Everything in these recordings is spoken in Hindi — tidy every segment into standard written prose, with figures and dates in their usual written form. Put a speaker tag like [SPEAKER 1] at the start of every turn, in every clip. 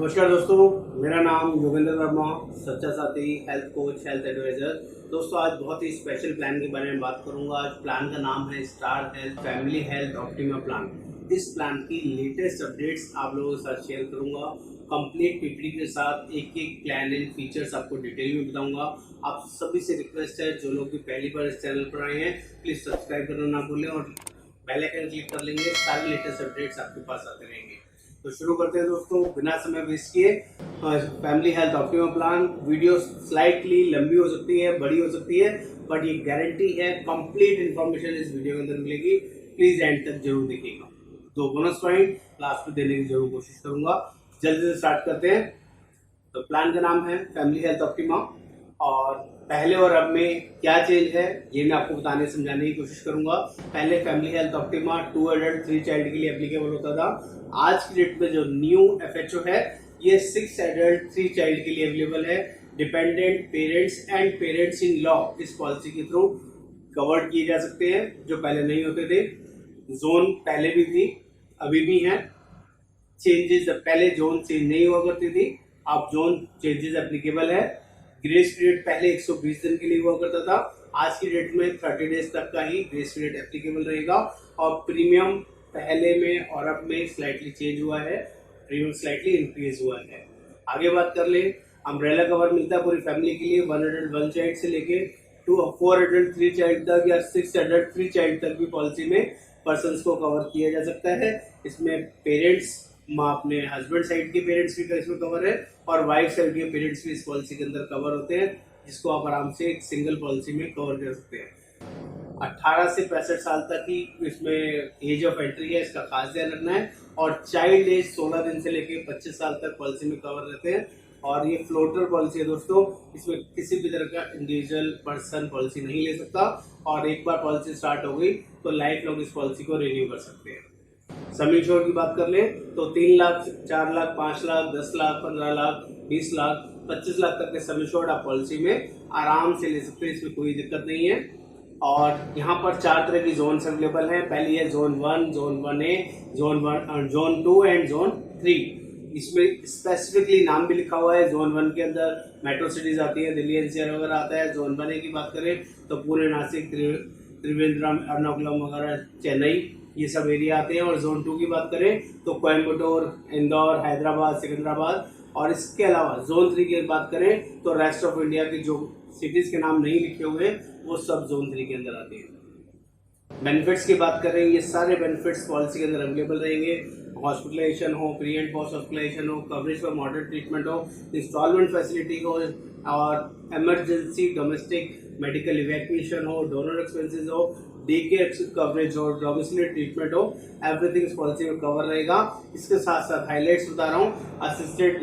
[SPEAKER 1] नमस्कार दोस्तों, मेरा नाम योगेंद्र वर्मा, सच्चा साथी, हेल्थ कोच, हेल्थ एडवाइजर। दोस्तों आज बहुत ही स्पेशल प्लान के बारे में बात करूंगा। आज प्लान का नाम है star health family health optima plan. इस प्लान की लेटेस्ट अपडेट्स आप लोगों के साथ शेयर करूंगा। कंप्लीट पीपीटी के साथ एक एक प्लान एंड फीचर्स आपको डिटेल में बताऊंगा। आप सभी से रिक्वेस्ट है, जो लोग भी पहली बार इस चैनल पर आए हैं प्लीज सब्सक्राइब करना ना भूलें और बेल आइकन क्लिक कर लेंगे। सारे लेटेस्ट अपडेट्स आपके पास आते रहेंगे। तो शुरू करते हैं दोस्तों, बिना समय वेस्ट किए। Family health optima plan video slightly लंबी हो सकती है, बड़ी हो सकती है, बट ये गारंटी है कंप्लीट इन्फॉर्मेशन इस वीडियो के अंदर मिलेगी। प्लीज एंड तक जरूर देखिएगा। दो बोनस पॉइंट लास्ट में देने की जरूर कोशिश करूंगा। जल्दी से स्टार्ट करते हैं। तो प्लान का नाम है फैमिली हेल्थ ऑप्टिमा और पहले और अब में क्या चेंज है ये मैं आपको बताने समझाने की कोशिश करूंगा। पहले family health optima 2 adult 3 child के लिए एप्लीकेबल होता था। आज की डेट में जो न्यू एफएचओ है ये 6 एडल्ट 3 चाइल्ड के लिए अवेलेबल है। Dependent parents and parents in law इस पॉलिसी के थ्रू कवर्ड किए जा सकते हैं, जो पहले नहीं होते थे। जोन पहले भी थी, अभी भी है। चेंजेस पहले जोन चेंज नहीं हुआ करती थी, अब जोन चेंजेस एप्लीकेबल है। ग्रेस पीरियड पहले 120 दिन के लिए हुआ करता था, आज की डेट में 30 डेज तक का ही ग्रेस पीरियड एप्लीकेबल रहेगा। और प्रीमियम पहले में और अब में स्लाइटली चेंज हुआ है, प्रीमियम स्लाइटली इंक्रीज हुआ है। आगे बात कर ले, अम्ब्रेला कवर मिलता है पूरी फैमिली के लिए 1 एडल्ट 1 चाइल्ड से लेके 4 एडल्ट 3 चाइल्ड तक या 6 एडल्ट 3 चाइल्ड तक भी पॉलिसी में पर्सन को कवर किया जा सकता है। इसमें पेरेंट्स अपने हस्बैंड साइड के पेरेंट्स भी इसमें कवर है और वाइफ साइड के पेरेंट्स भी इस पॉलिसी के अंदर कवर होते हैं, जिसको आप आराम से एक सिंगल पॉलिसी में कवर कर सकते हैं। 18 से 65 साल तक की इसमें एज ऑफ एंट्री है, इसका खास ध्यान रखना है। और चाइल्ड एज 16 दिन से लेकर 25 साल तक पॉलिसी में कवर रहते हैं। और ये फ्लोटर पॉलिसी है दोस्तों, इसमें किसी भी तरह का इंडिविजुअल पर्सन पॉलिसी नहीं ले सकता और एक बार पॉलिसी स्टार्ट हो गई तो लाइफ लॉन्ग इस पॉलिसी को रिन्यू कर सकते हैं। सम इंश्योर्ड की बात कर ले तो 3 लाख, 4 लाख, 5 लाख, 10 लाख, 15 लाख, 20 लाख, 25 लाख तक के सम इंश्योर्ड आप पॉलिसी में आराम से ले सकते हैं, इसमें कोई दिक्कत नहीं है। और यहाँ पर 4 तरह की जोन अवेलेबल हैं। पहली है zone 1, zone 1A, zone 2 and zone 3। इसमें स्पेसिफिकली नाम भी लिखा हुआ है। जोन 1 के अंदर मेट्रो सिटीज आती है, दिल्ली एनसीआर वगैरह आता है। जोन 1A की बात करें तो पुणे, नासिक, त्रिवेंद्रम, एर्नाकुलम वगैरह, चेन्नई, ये सब एरिया आते हैं। और जोन 2 की बात करें तो कोयम्बटूर, इंदौर, हैदराबाद, सिकंदराबाद। और इसके अलावा जोन 3 की बात करें तो रेस्ट ऑफ इंडिया की जो सिटीज के नाम नहीं लिखे हुए वो सब जोन 3 के अंदर आते हैं। बेनिफिट्स की बात करें, ये सारे बेनिफिट्स पॉलिसी के अंदर अवेलेबल रहेंगे। हॉस्पिटलाइजेशन हो, प्री एंड पोस्ट हॉस्पिटलाइजेशन हो, कवरेज फॉर मॉडरेट ट्रीटमेंट हो, इंस्टॉलमेंट फैसिलिटी हो, और इमरजेंसी डोमेस्टिक मेडिकल इवैक्यूएशन हो, डोनर एक्सपेंसेस हो, डे केयर कवरेज हो, डोमिसिलियरी ट्रीटमेंट हो, एवरीथिंग इस पॉलिसी में कवर रहेगा। इसके साथ साथ हाईलाइट्स बता रहा हूँ, असिस्टेड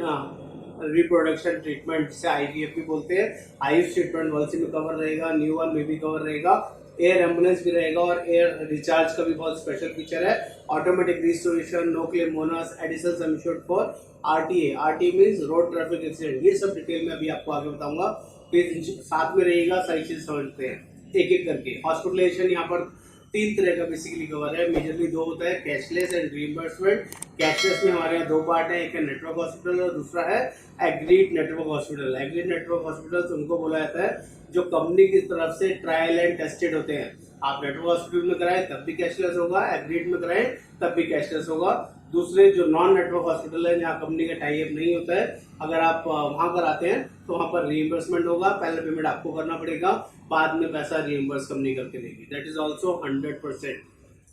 [SPEAKER 1] रिप्रोडक्शन ट्रीटमेंट जिसे IVF भी बोलते हैं, आयुष ट्रीटमेंट पॉलिसी में कवर रहेगा। न्यूबॉर्न में भी कवर रहेगा। एयर एम्बुलेंस भी रहेगा और एयर रिचार्ज का भी बहुत स्पेशल फीचर है। Automatic restoration, no claim bonus, additional sum insured for RTA means road traffic accident. ये सब डिटेल में अभी आपको आगे बताऊंगा। प्लीज साथ में रहेगा, सारी चीज समझते हैं एक एक करके। हॉस्पिटलाइजेशन यहाँ पर 3 तरह का बेसिकली कवर है। मेजरली 2 होता है, कैशलेस एंड रीइंबर्समेंट। कैशलेस में हमारे यहाँ 2 पार्ट है, एक है नेटवर्क हॉस्पिटल और दूसरा है agreed network hospital. Agreed network hospital उनको बोला जाता है जो कंपनी की तरफ से ट्रायल एंड टेस्टेड होते हैं। आप नेटवर्क हॉस्पिटल में कराएं तब भी कैशलेस होगा, एग्रीड में कराएं तब भी कैशलेस होगा। दूसरे जो नॉन नेटवर्क हॉस्पिटल है जहाँ कंपनी का टाई अप नहीं होता है, अगर आप वहां कराते हैं तो वहां पर रीइंबर्समेंट होगा। पहले पेमेंट आपको करना पड़ेगा, बाद में पैसा रीइंबर्स कंपनी करके देगी। दैट इज ऑल्सो 100%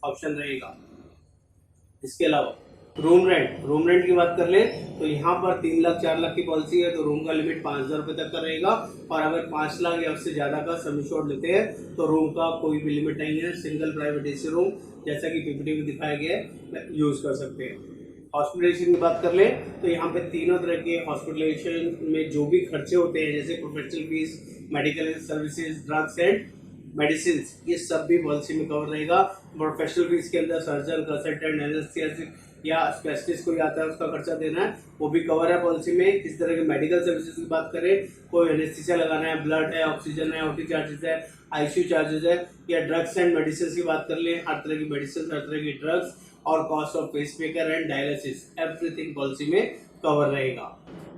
[SPEAKER 1] ऑप्शन रहेगा। इसके अलावा रूम रेंट की बात कर ले तो यहाँ पर 3 लाख 4 लाख की पॉलिसी है तो रूम का लिमिट 5,000 रुपए तक का रहेगा। और अगर 5 लाख या उससे ज्यादा का सम इंश्योर्ड लेते हैं तो रूम का कोई भी लिमिट नहीं है। सिंगल प्राइवेट एसी रूम जैसा कि PPT में दिखाया गया है यूज कर सकते हैं। हॉस्पिटलाइजेशन की बात कर ले तो यहाँ पे तीनों तरह के हॉस्पिटलाइजेशन में जो भी खर्चे होते हैं, जैसे professional fees, medical services, drugs and medicine, ये सब भी पॉलिसी में कवर रहेगा। प्रोफेशनल फीस के अंदर सर्जन, कंसल्टेंट, एनेस्थेसिस्ट या स्पेशलिस्ट कोई आता है उसका खर्चा देना है, वो भी कवर है पॉलिसी में। किस तरह के मेडिकल सर्विसेज की बात करें, कोई एनेस्थीसिया लगाना है, ब्लड है, ऑक्सीजन है, OT चार्जेस है, ICU चार्जेस है, या ड्रग्स एंड मेडिसिन की बात कर ले, हर तरह की मेडिसिन, हर तरह की ड्रग्स और cost of pacemaker and dialysis, everything policy में कवर रहेगा।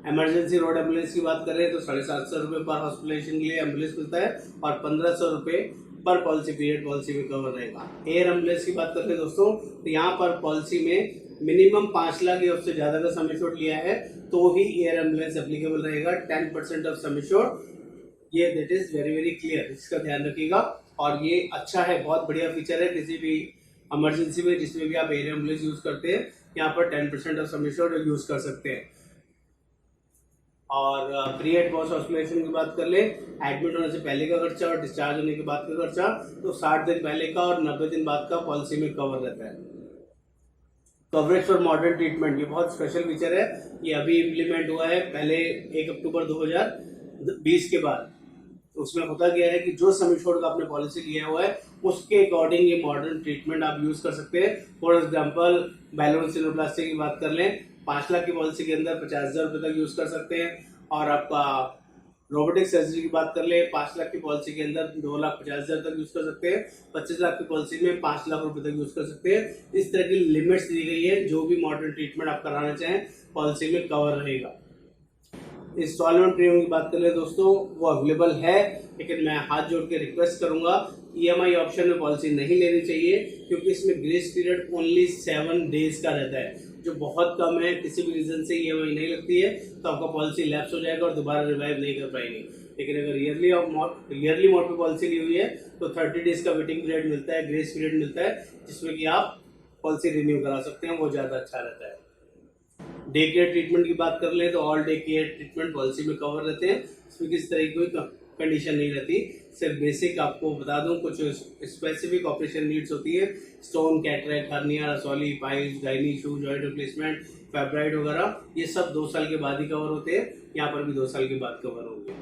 [SPEAKER 1] इमरजेंसी रोड एम्बुलेंस की बात करें तो 750 रुपये पर हॉस्पिटलाइजेशन के लिए एम्बुलेंस मिलता है और 1500 रुपये पर पॉलिसी पीरियड पॉलिसी में कवर रहेगा। एयर एम्बुलेंस की बात करते हैं दोस्तों, तो यहाँ पर पॉलिसी में मिनिमम 5 लाख या उससे ज़्यादा का सम एश्योर्ड लिया है तो ही एयर एम्बुलेंस एप्लीकेबल रहेगा। 10% ऑफ सम एश्योर्ड, ये that is very very clear, इसका ध्यान रखिएगा। और ये अच्छा है, बहुत बढ़िया फीचर है किसी भी इमरजेंसी में जिसमें भी आप एयर एम्बुलेंस यूज करते हैं, यहाँ पर 10% ऑफ सम एश्योर्ड यूज कर सकते हैं। और प्री एड पोस्ट हॉस्पिटलाइजेशन की बात कर ले, एडमिट होने से पहले का खर्चा और डिस्चार्ज होने के बाद का खर्चा तो 60 दिन पहले का और 90 दिन बाद का पॉलिसी में कवर रहता है। कवरेज फॉर मॉडर्न ट्रीटमेंट, ये बहुत स्पेशल फीचर है, ये अभी इम्प्लीमेंट हुआ है पहले 1 अक्टूबर 2020 के बाद। तो उसमें होता गया है कि जो सम एश्योर्ड का आपने पॉलिसी लिया हुआ है उसके अकॉर्डिंग ये मॉडर्न ट्रीटमेंट आप यूज कर सकते हैं। फॉर एग्जाम्पल बैलून सिनोप्लास्टी की बात कर लें, 5 लाख की पॉलिसी के अंदर 50,000 रुपये तक यूज कर सकते हैं। और आपका रोबोटिक सर्जरी की बात कर ले, 5 लाख की पॉलिसी के अंदर 2,50,000 तक यूज कर सकते हैं। 25 लाख की पॉलिसी में 5 लाख रुपए तक यूज कर सकते हैं। इस तरह की लिमिट्स दी गई है, जो भी मॉडर्न ट्रीटमेंट आप कराना चाहें पॉलिसी में कवर रहेगा। इंस्टॉलमेंट प्रीमियम की बात कर ले दोस्तों, वो अवेलेबल है, लेकिन मैं हाथ जोड़ के रिक्वेस्ट करूंगा EMI ऑप्शन में पॉलिसी नहीं लेनी चाहिए, क्योंकि इसमें ग्रेस पीरियड ओनली 7 डेज का रहता है, जो बहुत कम है। किसी भी रीजन से EMI नहीं लगती है तो आपका पॉलिसी लैप्स हो जाएगा और दोबारा रिवाइव नहीं कर पाएंगे। लेकिन अगर ईयरली मोड पे पॉलिसी ली हुई है तो 30 डेज का वेटिंग पीरियड मिलता है, ग्रेस पीरियड मिलता है, जिसमें कि आप पॉलिसी रिन्यू करा सकते हैं, वो ज़्यादा अच्छा रहता है। डे केयर ट्रीटमेंट की बात कर ले तो all day care treatment policy में कवर रहते हैं, इसमें किसी तरह की कोई कंडीशन नहीं रहती। सिर्फ बेसिक आपको बता दूं, कुछ स्पेसिफिक ऑपरेशन नीड्स होती है, स्टोन, कैटरेक्ट, हर्निया, रसौली, piles, gynae issue, joint replacement, fibroid वगैरह, ये सब 2 साल के बाद ही कवर होते हैं। यहाँ पर भी 2 साल के बाद कवर होंगे।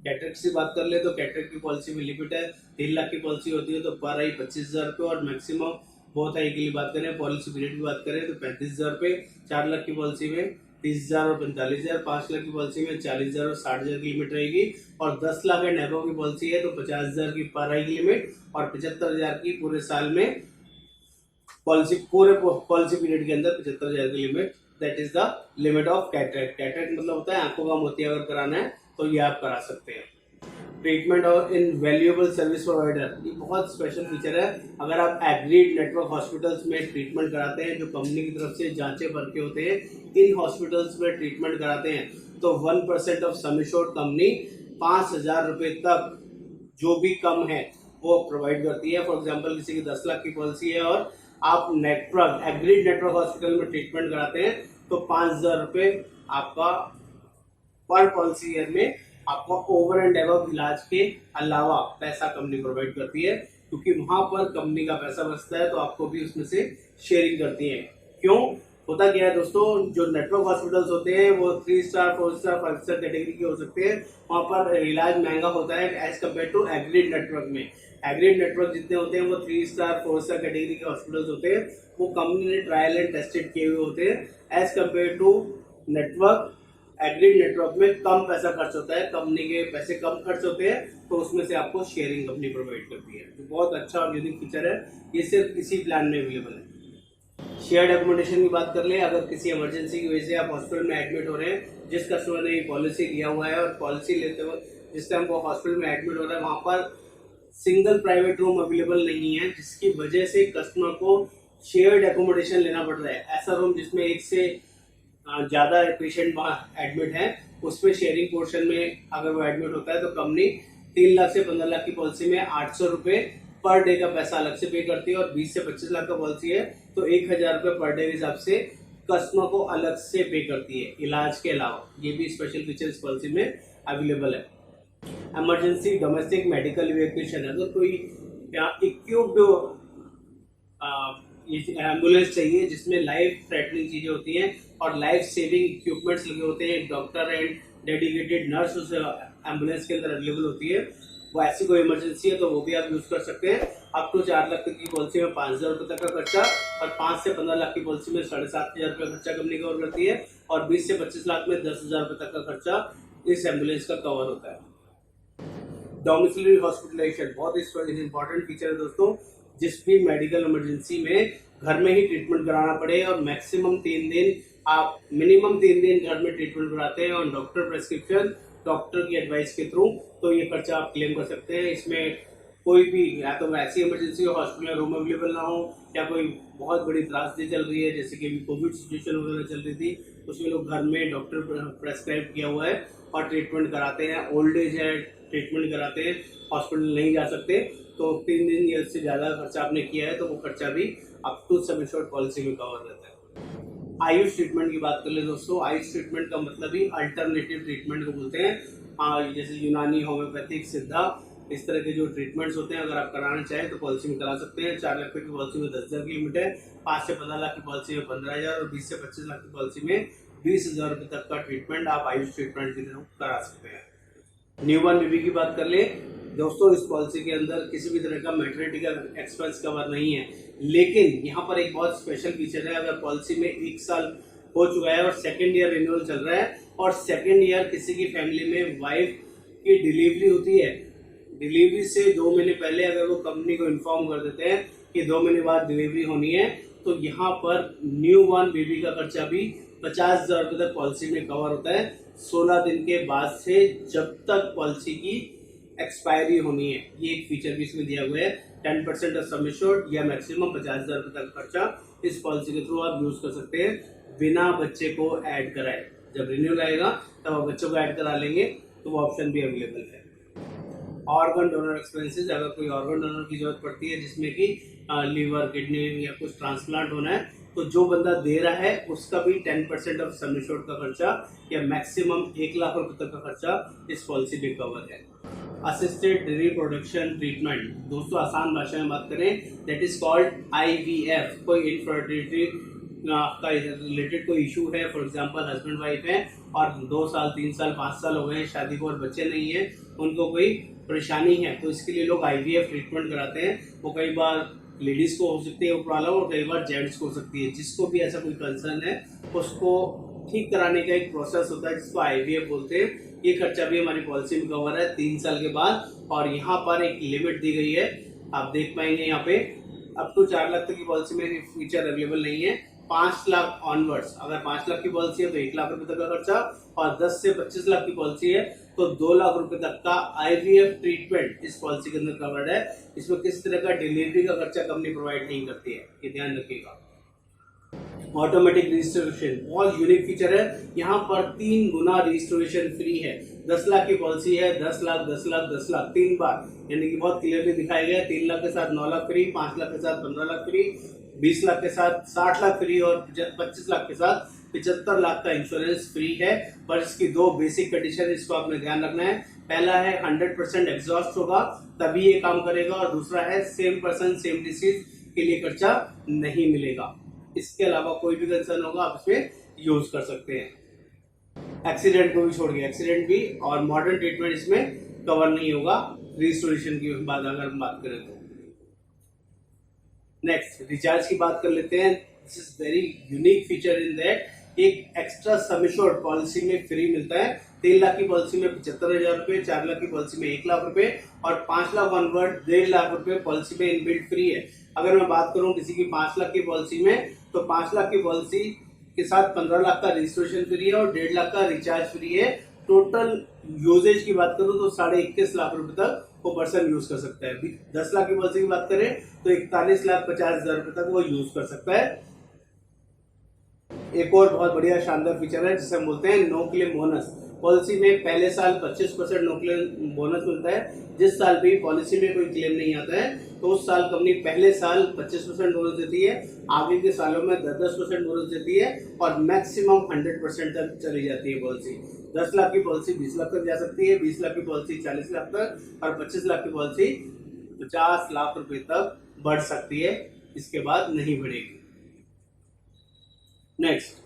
[SPEAKER 1] कैटरेक्ट की बात कर ले तो कैटरेक्ट की पॉलिसी में लिमिट है, 3 लाख की पॉलिसी होती है तो पर आई 25,000 रुपये, और मैक्सिमम बहुत आई के लिए बात करें, पॉलिसी पीरियड की बात करें तो 35,000 रुपये। 4 लाख की पॉलिसी में 30,000 और 45,000, 5 लाख की पॉलिसी में 40,000 और 60,000 की लिमिट रहेगी, और 10 लाख एंड अबव की पॉलिसी है तो 50,000 की पर आई की लिमिट और 75,000 की पूरे साल में पॉलिसी, पूरे पॉलिसी पीरियड के अंदर 75,000 की limit. That is the limit of cataract. Cataract मतलब होता है आंखों का मोतिया अगर कराना है तो ये आप करा सकते हैं। ट्रीटमेंट और इन वैल्यूएबल सर्विस प्रोवाइडर, ये बहुत स्पेशल फीचर है। अगर आप एग्रीड नेटवर्क हॉस्पिटल्स में ट्रीटमेंट कराते हैं, जो कंपनी की तरफ से जांचे परखे होते हैं, इन हॉस्पिटल्स में ट्रीटमेंट कराते हैं, तो 1% ऑफ सम एश्योर्ड कंपनी 5,000 रुपये तक जो भी कम है वो प्रोवाइड करती है। फॉर एग्जाम्पल किसी की 10 लाख की पॉलिसी है और आप नेटवर्क एग्रीड नेटवर्क हॉस्पिटल में ट्रीटमेंट कराते हैं तो 5,000 रुपये आपका पर पॉलिसी ईयर में आपको ओवर एंड एबव इलाज के अलावा पैसा कंपनी प्रोवाइड करती है, क्योंकि वहां पर कंपनी का पैसा बचता है तो आपको भी उसमें से शेयरिंग करती है। क्यों होता क्या है दोस्तों, जो नेटवर्क हॉस्पिटल्स होते हैं वो 3 स्टार, 4 स्टार, 5 स्टार कैटेगरी के हो सकते हैं, वहां पर इलाज महंगा होता है as compare to agreed network में। एग्रीड नेटवर्क जितने होते हैं वो 3 स्टार, 4 स्टार कैटेगरी के हॉस्पिटल्स होते हैं, वो कंपनी ने ट्रायल एंड टेस्टेड किए हुए होते हैं। As compare to network, agreed network में कम पैसा खर्च होता है, कंपनी के पैसे कम खर्च होते हैं, तो उसमें से आपको शेयरिंग कंपनी प्रोवाइड करती है। तो बहुत अच्छा और यूनिक फीचर है, ये सिर्फ इसी प्लान में अवेलेबल है। शेयर्ड एकोमोडेशन की बात कर ले, अगर किसी इमरजेंसी की वजह से आप हॉस्पिटल में एडमिट हो रहे हैं, जिस कस्टमर ने ये पॉलिसी लिया हुआ है और पॉलिसी लेते हुए जिस टाइम वो हॉस्पिटल में एडमिट हो रहा है, वहां पर सिंगल प्राइवेट रूम अवेलेबल नहीं है, जिसकी वजह से कस्टमर को शेयर्ड एकोमोडेशन लेना पड़ रहा है। ऐसा रूम जिसमें 1 से ज़्यादा पेशेंट एडमिट है, उसमें शेयरिंग पोर्शन में अगर वो एडमिट होता है तो कंपनी 3 लाख से 15 लाख की पॉलिसी में 800 रुपये पर डे का पैसा अलग से पे करती है, और 20 से 25 लाख का पॉलिसी है तो 1,000 रुपये पर डे के हिसाब से कस्टमर को अलग से पे करती है इलाज के अलावा। ये भी स्पेशल फीचर इस पॉलिसी में अवेलेबल है। इमरजेंसी डोमेस्टिक मेडिकल इवैक्यूएशन, अगर कोई इक्विप्ड एम्बुलेंस चाहिए जिसमें लाइफ थ्रेटनिंग चीजें होती हैं और लाइफ सेविंग इक्विपमेंट्स लगे होते हैं, डॉक्टर एंड डेडिकेटेड नर्स उस एम्बुलेंस के अंदर अवेलेबल होती है, वो ऐसी कोई इमरजेंसी है तो वो भी आप यूज कर सकते हैं। अप टू 4 लाख की पॉलिसी में 5,000 रुपये तक का खर्चा, और 5 से 15 लाख की पॉलिसी में 7,500 रुपये खर्चा कंपनी कवर करती है, और 20 से 25 लाख में 10,000 रुपये तक का खर्चा इस एम्बुलेंस का कवर होता है। डोमिसिलरी हॉस्पिटलाइजेशन बहुत ही इंपॉर्टेंट फीचर है दोस्तों। जिस भी मेडिकल इमरजेंसी में घर में ही ट्रीटमेंट कराना पड़े और मैक्सिमम 3 दिन आप मिनिमम 3 दिन घर में ट्रीटमेंट कराते हैं और डॉक्टर प्रेस्क्रिप्शन, डॉक्टर की एडवाइस के थ्रू, तो ये खर्चा आप क्लेम कर सकते हैं। इसमें कोई भी या तो ऐसी इमरजेंसी हो, हॉस्पिटल में रूम अवेलेबल ना हो, या कोई बहुत बड़ी त्रासदी चल रही है जैसे कि कोविड सिचुएशन वगैरह चल रही थी, उसमें लोग घर में डॉक्टर प्रेस्क्राइब किया हुआ है और ट्रीटमेंट कराते हैं। ओल्ड एज है, ट्रीटमेंट कराते हैं, हॉस्पिटल नहीं जा सकते, तो 3 दिन या से ज़्यादा खर्चा आपने किया है तो वो खर्चा भी up to sum assured policy में कवर रहता है। आयुष ट्रीटमेंट की बात कर ले दोस्तों, आयुष ट्रीटमेंट का मतलब ही अल्टरनेटिव ट्रीटमेंट को बोलते हैं। जैसे यूनानी, होम्योपैथिक, सिद्धा, इस तरह के जो ट्रीटमेंट्स होते हैं, अगर आप कराना चाहें तो पॉलिसी में करा सकते हैं। 4 लाख रुपए की पॉलिसी में 10,000 की लिमिट है, 5 से 15 लाख की पॉलिसी में 15,000 और 20 से 25 लाख की पॉलिसी में 20,000 रुपये तक का ट्रीटमेंट आप आयुष ट्रीटमेंट के थ्रू करा सकते हैं। न्यूबॉर्न बेबी की बात कर ले दोस्तों, इस पॉलिसी के अंदर किसी भी तरह का मैटरनिटी का एक्सपेंस कवर नहीं है, लेकिन यहाँ पर एक बहुत स्पेशल फीचर है। अगर पॉलिसी में 1 साल हो चुका है और सेकेंड ईयर रिन्यूअल चल रहा है और सेकेंड ईयर किसी की फैमिली में वाइफ की डिलीवरी होती है, डिलीवरी से 2 महीने पहले अगर वो कंपनी को इन्फॉर्म कर देते हैं कि 2 महीने बाद डिलीवरी होनी है, तो यहाँ पर न्यू बॉर्न बेबी का खर्चा भी 50,000 रुपये तक पॉलिसी में कवर होता है, 16 दिन के बाद से, जब तक पॉलिसी की एक्सपायरी होनी है। ये एक फीचर भी इसमें दिया हुआ है। 10% ऑफ सम एश्योर्ड या मैक्सिमम 50,000 रुपये तक खर्चा इस पॉलिसी के थ्रू आप यूज कर सकते हैं बिना बच्चे को ऐड कराए। जब रिन्यूअल आएगा तब आप बच्चों को ऐड करा लेंगे, तो वो ऑप्शन भी अवेलेबल है। ऑर्गन डोनर एक्सपेंसेस, अगर कोई ऑर्गन डोनर की जरूरत पड़ती है जिसमें कि लीवर, किडनी या कुछ ट्रांसप्लांट होना है, तो जो बंदा दे रहा है उसका भी 10% ऑफ सम एश्योर्ड का खर्चा या मैक्सिमम 1 लाख रुपए तक का खर्चा इस पॉलिसी में कवर है। असिस्टेड रिप्रोडक्शन ट्रीटमेंट दोस्तों, आसान भाषा में बात करें, दैट इज कॉल्ड IVF। कोई इनफर्टिलिटी का रिलेटेड कोई इशू है, फॉर एग्जांपल हस्बैंड वाइफ है और 2 साल 3 साल 5 साल हो गए हैं शादी को और बच्चे नहीं है, उनको कोई परेशानी है, तो इसके लिए लोग IVF ट्रीटमेंट कराते हैं। वो कई बार लेडीज को हो सकती है वो प्रॉब्लम और कई बार जेंट्स को हो सकती है। जिसको भी ऐसा कोई कंसर्न है उसको ठीक कराने का एक प्रोसेस होता है जिसको IVF बोलते हैं। ये खर्चा भी हमारी पॉलिसी में कवर है 3 साल के बाद, और यहाँ पर एक लिमिट दी गई है, आप देख पाएंगे यहाँ पे अप टू 4 लाख तक की पॉलिसी में फीचर अवेलेबल नहीं है। 5 लाख ऑनवर्ड्स, अगर 5 लाख की पॉलिसी है तो 1 लाख रुपए तक का खर्चा, और 10 से 25 लाख की पॉलिसी है तो 2 लाख रुपए तक का IVF ट्रीटमेंट इस पॉलिसी के अंदर कवर्ड है। इसमें किसी तरह का डिलीवरी का खर्चा कंपनी प्रोवाइड नहीं करती है, ये ध्यान रखिएगा। ऑटोमेटिक रजिस्ट्रेशन बहुत यूनिक फीचर है, यहाँ पर 3 गुना रजिस्ट्रेशन फ्री है। 10 लाख की पॉलिसी है, 10 लाख 10 लाख 10 लाख 3 बार, यानी कि बहुत क्लियरली दिखाया गया है। 3 लाख के साथ 9 लाख फ्री, 5 लाख के साथ 15 लाख फ्री, 20 लाख के साथ 60 लाख फ्री और 25 लाख के साथ 75 लाख का इंश्योरेंस फ्री है। पर इसकी 2 बेसिक कंडीशन, इसको आपने ध्यान रखना है। पहला है 100% एग्जॉस्ट होगा तभी ये काम करेगा, और दूसरा है सेम पर्सन सेम डिसीज के लिए खर्चा नहीं मिलेगा। इसके अलावा कोई भी कंसर्न होगा आप इसमें यूज कर सकते हैं। एक्सीडेंट को भी छोड़ के, एक्सीडेंट भी और मॉडर्न ट्रीटमेंट इसमें कवर नहीं होगा रिस्टोरेशन की बात अगर हम बात करें तो। नेक्स्ट, रिचार्ज की बात कर लेते हैं। This is very unique feature in that एक एक्स्ट्रा सम एश्योर्ड पॉलिसी में फ्री मिलता है। 3 लाख की पॉलिसी में 75,000 रुपए, 4 लाख की पॉलिसी में 1 लाख रुपए और 5 लाख ऑनवर्ड 1.5 लाख रुपए पॉलिसी में इनबिल्ट फ्री है। अगर मैं बात करूं किसी की 5 लाख की पॉलिसी में, तो 5 लाख की पॉलिसी के साथ 15 लाख का रजिस्ट्रेशन फ्री है और 1.5 लाख का रिचार्ज फ्री है। टोटल यूजेज की बात करूं तो 21.5 लाख रुपए तक वो पर्सन यूज कर सकता है। 10 लाख की पॉलिसी की बात करें तो 41,50,000 रुपए तक वो यूज कर सकता है। एक और बहुत बढ़िया शानदार फीचर है जिसे हम बोलते हैं नो क्लेम बोनस। पॉलिसी में पहले साल 25% नो क्लेम बोनस मिलता है। जिस साल भी पॉलिसी में कोई क्लेम नहीं आता है तो उस साल कंपनी पहले साल 25% बोनस देती है, आगे के सालों में 10% बोनस देती है और मैक्सिमम 100% तक चली जाती है पॉलिसी। 10 लाख की पॉलिसी 20 लाख तक जा सकती है, 20 लाख की पॉलिसी 40 लाख तक और 25 लाख की पॉलिसी 50 लाख रुपए तक बढ़ सकती है, इसके बाद नहीं बढ़ेगी। Next,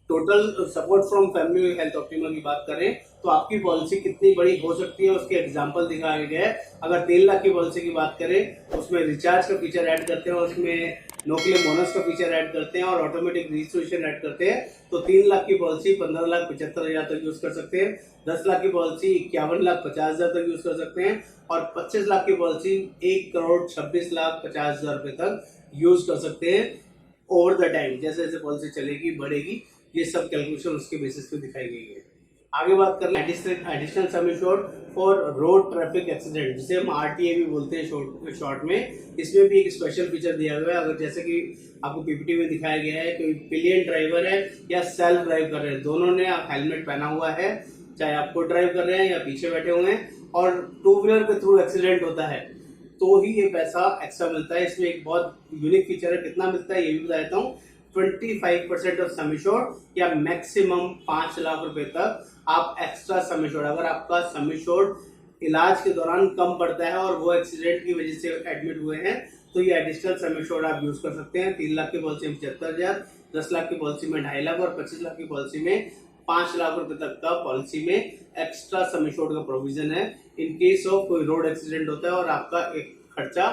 [SPEAKER 1] total support from family health optima की बात करें तो आपकी पॉलिसी कितनी बड़ी हो सकती है उसके एग्जांपल दिखाए गए हैं। अगर 3 लाख की पॉलिसी की बात करें उसमें रिचार्ज का फीचर ऐड करते हैं और उसमें नो क्लेम बोनस का फीचर ऐड करते हैं और ऑटोमेटिक रजिस्ट्रेशन ऐड करते हैं, तो 3 लाख की पॉलिसी 15,75,000 तक यूज कर सकते हैं। 10 लाख की पॉलिसी 51,50,000 तक यूज कर सकते हैं और 25 लाख की पॉलिसी 1,26,50,000 रुपए तक यूज कर सकते हैं। ओवर द टाइम, जैसे जैसे पॉलिसी चलेगी बढ़ेगी, ये सब कैलकुलेशन उसके बेसिस पे दिखाई गई है। आगे बात कर लें additional sum assured for road traffic accident, जिसे हम आरटीए भी बोलते हैं शॉर्ट में। इसमें भी एक स्पेशल फीचर दिया गया है। अगर जैसे कि आपको पीपीटी में दिखाया गया है, कोई पिलियन ड्राइवर है या सेल्फ ड्राइव कर रहे हैं, दोनों ने हेलमेट पहना हुआ है, चाहे आप खुद ड्राइव कर रहे हैं या पीछे बैठे हुए हैं, और टू व्हीलर के थ्रू एक्सीडेंट होता है, तो ही ये पैसा एक्स्ट्रा मिलता है। इसमें एक बहुत यूनिक फीचर है, कितना मिलता है ये भी बता देता हूँ। 25% ऑफ सम एश्योर्ड या मैक्सिमम 5 लाख रुपए तक आप एक्स्ट्रा सम एश्योर्ड, अगर आपका सम एश्योर्ड इलाज के दौरान कम पड़ता है और वो एक्सीडेंट की वजह से एडमिट हुए हैं, तो ये एडिशनल सम एश्योर्ड आप यूज कर सकते हैं। 3 लाख की पॉलिसी में 75,000, 10 लाख की पॉलिसी में 2.5 लाख और 25 लाख की पॉलिसी में 5 लाख रुपए तक का पॉलिसी में एक्स्ट्रा सम एश्योर्ड का प्रोविजन है। इन केस ऑफ कोई रोड एक्सीडेंट होता है और आपका एक खर्चा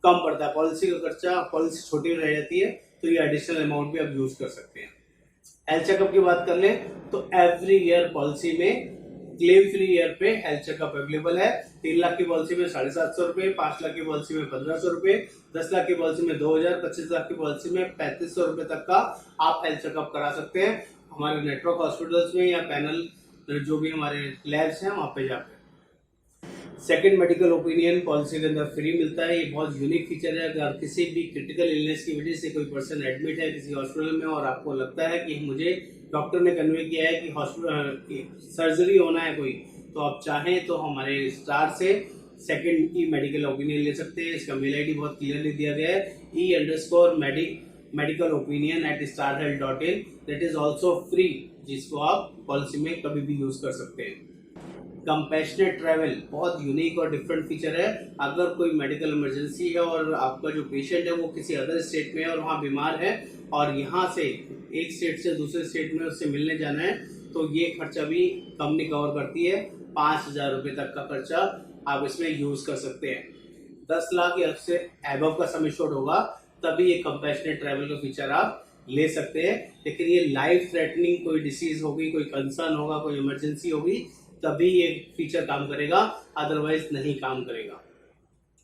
[SPEAKER 1] कम पड़ता है, पॉलिसी का खर्चा, पॉलिसी छोटी रह जाती है, तो ये एडिशनल अमाउंट भी आप यूज कर सकते हैं। हेल्थ चेकअप की बात कर लें तो एवरी ईयर पॉलिसी में क्लेम फ्री ईयर पे हेल्थ चेकअप अवेलेबल है। 3 लाख की पॉलिसी में 750 रुपए, 5 लाख की पॉलिसी में 1500 रुपए, 10 लाख की पॉलिसी में 2000, 25 लाख की पॉलिसी में 3500 रुपए तक का आप हेल्थ चेकअप करा सकते हैं हमारे नेटवर्क हॉस्पिटल्स में या पैनल जो भी हमारे लैब्स हैं वहां पे जाकर। सेकंड मेडिकल ओपिनियन पॉलिसी के अंदर फ्री मिलता है। ये बहुत यूनिक फीचर है। अगर किसी भी क्रिटिकल इलनेस की वजह से कोई पर्सन एडमिट है किसी हॉस्पिटल में और आपको लगता है कि मुझे डॉक्टर ने कन्वे किया है कि हॉस्पिटल सर्जरी होना है कोई, तो आप चाहें तो हमारे स्टार से सेकंड की मेडिकल ओपिनियन ले सकते हैं। इसका मेल आईडी बहुत क्लियरली दिया गया है, e_medical opinion @starhealth.in, that is also free, जिसको आप पॉलिसी में कभी भी यूज कर सकते हैं। कंपैशनेट ट्रैवल बहुत यूनिक और डिफरेंट फीचर है। अगर कोई मेडिकल इमरजेंसी है और आपका जो पेशेंट है वो किसी अदर स्टेट में है और वहाँ बीमार है और यहाँ से एक स्टेट से दूसरे स्टेट में उससे मिलने जाना है, तो ये खर्चा भी कंपनी कवर करती है। 5,000 रुपये तक का खर्चा आप इसमें यूज कर सकते हैं। 10 लाख या उससे एबव का सम एश्योर्ड होगा तभी ये कंपैशनेट ट्रैवल का फीचर आप ले सकते हैं। लेकिन ये लाइफ थ्रेटनिंग कोई डिसीज होगी, कोई कंसर्न होगा, कोई इमरजेंसी होगी, तभी ये फीचर काम करेगा, अदरवाइज नहीं काम करेगा।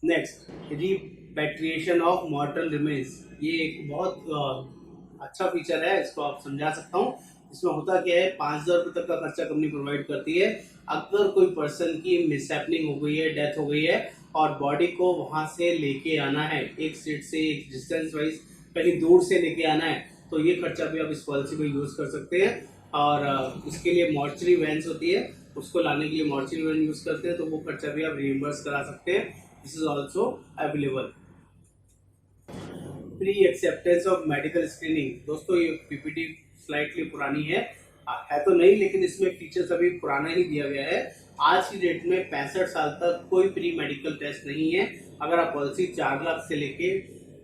[SPEAKER 1] Next, repatriation of मॉर्टल remains. ये एक बहुत अच्छा फीचर है, इसको आप समझा सकता हूँ। इसमें होता क्या है, 5,000 रुपये तक का खर्चा कंपनी प्रोवाइड करती है। अगर कोई पर्सन की मिसहैपनिंग हो गई है, डेथ हो गई है और बॉडी को वहां से लेके आना है, एक स्टेट से एक डिस्टेंस वाइज कहीं दूर से लेके आना है, तो ये खर्चा भी आप इस पॉलिसी में यूज कर सकते हैं। और उसके लिए मॉर्चरी वैन्स होती है, उसको लाने के लिए मॉर्चरी वैन यूज करते हैं, तो वो खर्चा भी आप रिइंबर्स करा सकते हैं। This is also available. Pre acceptance of medical screening. दोस्तों ये पीपीटी स्लाइटली पुरानी है तो नहीं, लेकिन इसमें फीचर्स अभी पुराना ही दिया गया है। आज की डेट में 65 साल तक कोई प्री मेडिकल टेस्ट नहीं है। अगर आप पॉलिसी 4 लाख से लेके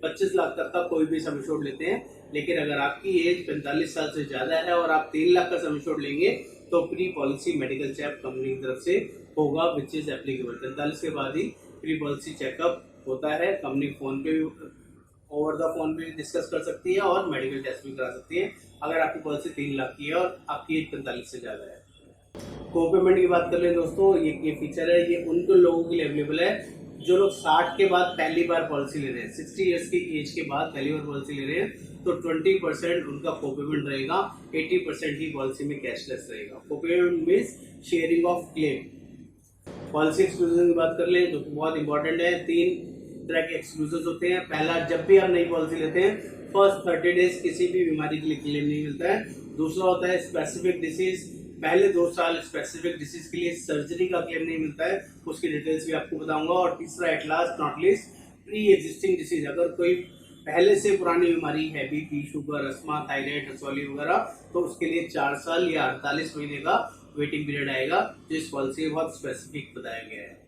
[SPEAKER 1] 25 लाख तक का कोई भी सम एश्योर्ड लेते हैं, लेकिन अगर आपकी एज 45 साल से ज्यादा है और आप 3 लाख का सम एश्योर्ड लेंगे तो pre policy medical check company की तरफ से होगा, विच इज एप्लीकेबल। 45 के बाद ही प्री पॉलिसी चेकअप होता है। कंपनी फोन पे भी, ओवर द फोन पे डिस्कस कर सकती है और मेडिकल टेस्ट भी करा सकती है अगर आपकी पॉलिसी 3 लाख की है और आपकी एज 45 से ज्यादा है। को-पेमेंट की बात कर ले दोस्तों, ये फीचर है, ये उन लोगों के लिए अवेलेबल है जो लोग 60 के बाद पहली बार पॉलिसी ले रहे हैं, 60 इयर्स की एज के बाद पहली बार पॉलिसी ले रहे हैं, तो 20% उनका को-पेमेंट रहेगा, 80% ही पॉलिसी में कैशलेस रहेगा। Copayment means sharing of claim. Policy exclusion की बात कर ले जो बहुत इंपॉर्टेंट है। 3 तरह के एक्सक्लूजन होते हैं। पहला, जब भी आप नई पॉलिसी लेते हैं फर्स्ट 30 डेज किसी भी बीमारी के लिए क्लेम नहीं मिलता है। दूसरा होता है स्पेसिफिक डिसीज, पहले 2 साल स्पेसिफिक डिसीज के लिए सर्जरी का क्लेम नहीं मिलता है, उसकी डिटेल्स भी आपको बताऊंगा। और तीसरा, at last not least, pre existing disease, अगर कोई पहले से पुरानी बीमारी है, BP, sugar, asthma, thyroid, Hasauli वगैरह, तो उसके लिए 4 साल या 48 महीने का वेटिंग पीरियड आएगा, जो इस पॉलिसी में बहुत स्पेसिफिक बताया गया है।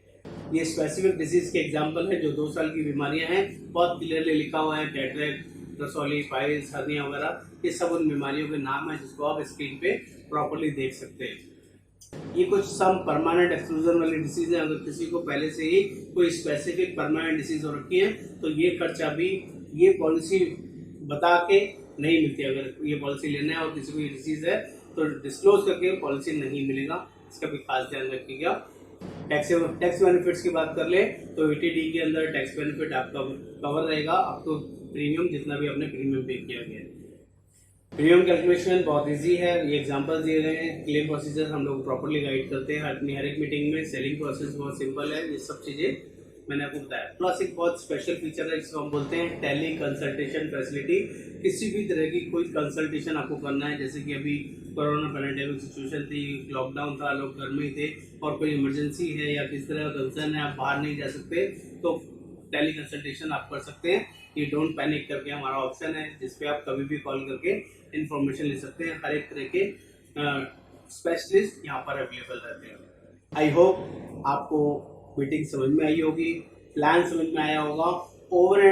[SPEAKER 1] ये स्पेसिफिक डिसीज के एग्जाम्पल है, जो 2 साल की बीमारियां हैं, बहुत क्लियरली लिखा हुआ है, कैटरेक्ट, रसौली, पाइल्स, हर्निया वगैरह, ये सब उन बीमारियों के नाम है जिसको आप स्क्रीन पे प्रॉपर्ली देख सकते हैं। ये कुछ सम परमानेंट एक्सक्लूजन वाली डिसीज है। अगर किसी को पहले से ही कोई स्पेसिफिक परमानेंट डिसीज हो रखी है तो ये खर्चा भी ये पॉलिसी बता के नहीं मिलती। अगर ये पॉलिसी लेना है और किसी को ये डिसीज है तो डिस्क्लोज करके पॉलिसी नहीं मिलेगा, इसका भी खास ध्यान रखिएगा। टैक्स बेनिफिट्स की बात कर ले तो ईटीडी के अंदर टैक्स बेनिफिट आपका कवर रहेगा अप टू प्रीमियम जितना भी आपने प्रीमियम पे किया गया है। प्रीमियम कैलकुलेशन बहुत इजी है, ये एग्जांपल दिए गए हैं। क्लेम प्रोसीजर हम लोग प्रॉपर्ली गाइड करते हैं हर एक मीटिंग में। सेलिंग प्रोसेस बहुत सिंपल है, ये सब चीज़ें मैंने आपको बताया। प्लस एक बहुत स्पेशल फीचर है जिसको हम बोलते हैं टेली कंसल्टेशन फैसिलिटी। किसी भी तरह की कोई कंसल्टेशन आपको करना है, जैसे कि अभी कोरोना पैंडेमिक सिचुएशन थी, लॉकडाउन था, लोग घर में ही थे और कोई इमरजेंसी है या किस तरह का कंसर्न है, आप बाहर नहीं जा सकते, तो टेली कंसल्टेशन आप कर सकते हैं। ये डोंट पैनिक करके हमारा ऑप्शन है जिसपे आप कभी भी कॉल करके इन्फॉर्मेशन ले सकते हैं। हर एक तरह के स्पेशलिस्ट यहाँ पर अवेलेबल रहते हैं। आई होप आपको मीटिंग समझ में आई होगी, प्लान समझ में आया होगा। ओवर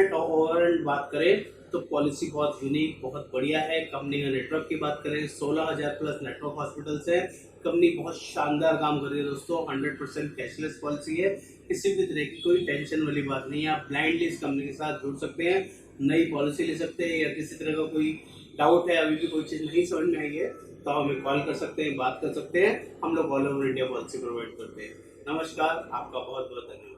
[SPEAKER 1] एंड बात करें तो पॉलिसी बहुत यूनिक, बहुत बढ़िया है। कंपनी का नेटवर्क की बात करें 16,000 प्लस नेटवर्क हॉस्पिटल्स है। कंपनी बहुत शानदार काम कर रही है दोस्तों। 100% कैशलेस पॉलिसी है, किसी भी तरह की कोई टेंशन वाली बात नहीं है। आप ब्लाइंडली इस कंपनी के साथ जुड़ सकते हैं, नई पॉलिसी ले सकते हैं, या किसी तरह का कोई डाउट है, अभी भी कोई चीज़ नहीं समझ में आई है, तो हमें कॉल कर सकते हैं, बात कर सकते हैं। हम लोग all over India policy provide करते हैं। नमस्कार, आपका बहुत बहुत धन्यवाद।